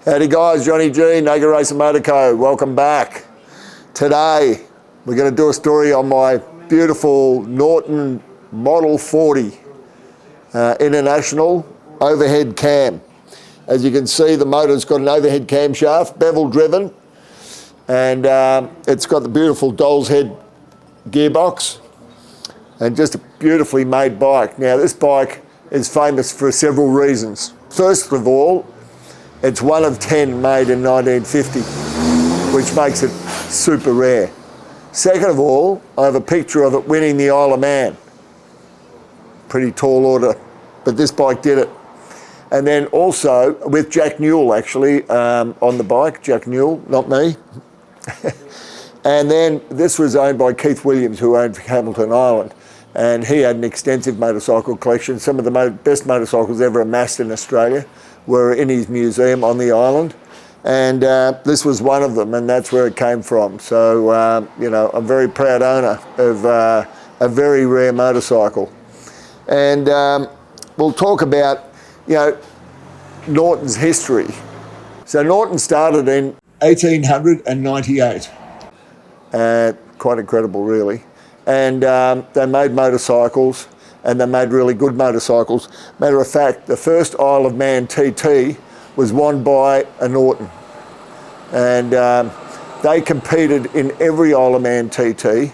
Howdy guys, Johnny G, Naked Racer Motor Co. Welcome back. Today we're going to do a story on my beautiful Norton Model 40 International overhead cam. As you can see, the motor's got an overhead camshaft, bevel driven, and it's got the beautiful doll's head gearbox and just a beautifully made bike. Now this bike is famous for several reasons. First of all, it's one of 10 made in 1950, which makes it super rare. Second of all, I have a picture of it winning the Isle of Man. Pretty tall order, but this bike did it. And then also with Jack Newell actually on the bike, Jack Newell, not me. And then this was owned by Keith Williams, who owned Hamilton Island. And he had an extensive motorcycle collection. Some of the best motorcycles ever amassed in Australia were in his museum on the island. And this was one of them, and that's where it came from. So, you know, I'm a very proud owner of a very rare motorcycle. And we'll talk about, you know, Norton's history. So Norton started in 1898. Quite incredible, really. And they made motorcycles, and they made really good motorcycles. Matter of fact, the first Isle of Man TT was won by a Norton. And they competed in every Isle of Man TT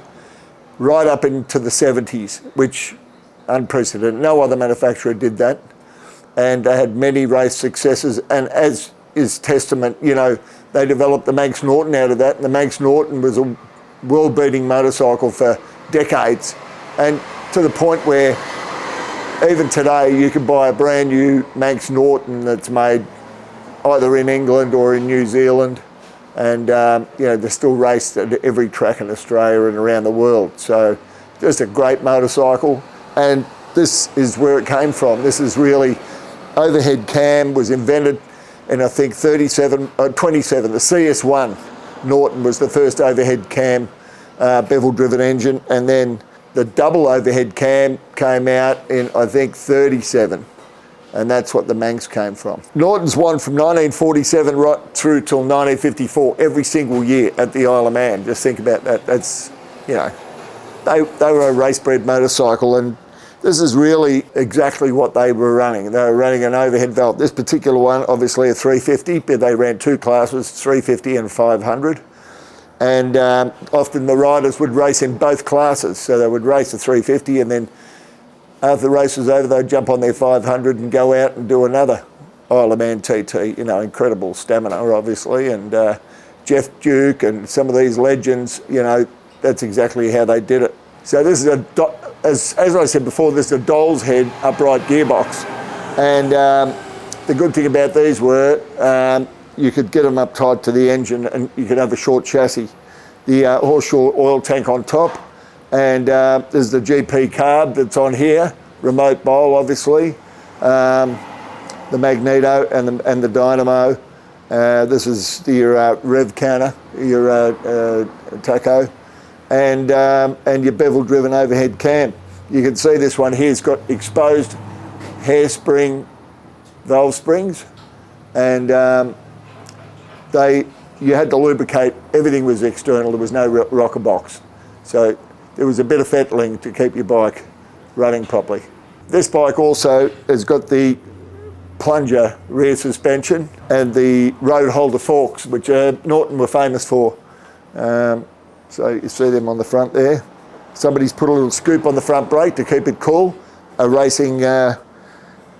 right up into the 70s, which unprecedented. No other manufacturer did that. And they had many race successes. And as is testament, you know, they developed the Manx Norton out of that. And the Manx Norton was a world-beating motorcycle for decades. And to the point where even today you can buy a brand new Manx Norton that's made either in England or in New Zealand, and you know, they're still raced at every track in Australia and around the world. So just a great motorcycle, and this is where it came from. This is really, overhead cam was invented in I think 27, the CS1 Norton was the first overhead cam bevel driven engine, and then the double overhead cam came out in, I think, 37, and that's what the Manx came from. Norton's won from 1947 right through till 1954, every single year at the Isle of Man. Just think about that. That's, you know, they were a race-bred motorcycle, and this is really exactly what they were running. They were running an overhead valve. This particular one, obviously a 350, but they ran two classes, 350 and 500. And often the riders would race in both classes. So they would race the 350, and then after the race was over, they'd jump on their 500 and go out and do another Isle of Man TT. You know, incredible stamina, obviously. And Jeff Duke and some of these legends, you know, that's exactly how they did it. So this is as I said before, this is a doll's head upright gearbox. And the good thing about these were, you could get them up tight to the engine, and you could have a short chassis. The Horseshoe oil tank on top, and there's the GP carb that's on here, remote bowl obviously, the magneto and the dynamo. This is your rev counter, your tacho, and your bevel driven overhead cam. You can see this one here's got exposed hairspring valve springs, and you had to lubricate, everything was external, there was no rocker box. So there was a bit of fettling to keep your bike running properly. This bike also has got the plunger rear suspension and the road holder forks, which Norton were famous for. So you see them on the front there. Somebody's put a little scoop on the front brake to keep it cool, a racing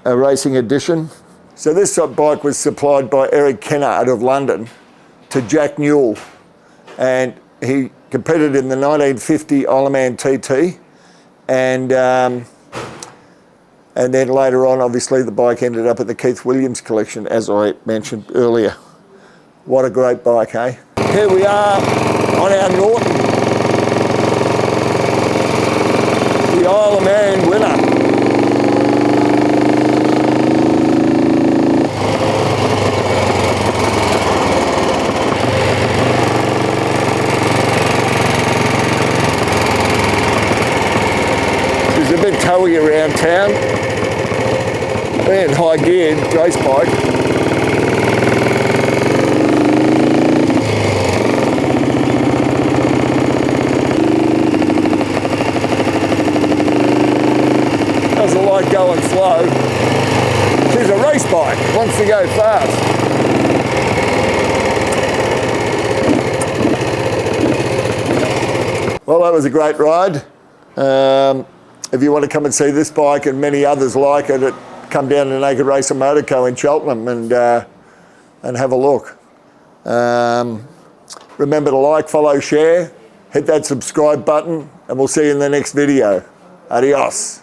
edition. So this bike was supplied by Eric Kenner out of London to Jack Newell, and he competed in the 1950 Isle of Man TT, and then later on, obviously, the bike ended up at the Keith Williams collection, as I mentioned earlier. What a great bike, eh? Here we are on our Norton, the Isle of Man winner. A bit towy around town, being high geared race bike. going slow. She's a race bike, wants to go fast. Well, that was a great ride. If you want to come and see this bike and many others like it, come down to Naked Racer Motor Co in Cheltenham and have a look. Remember to like, follow, share, hit that subscribe button, and we'll see you in the next video. Adios.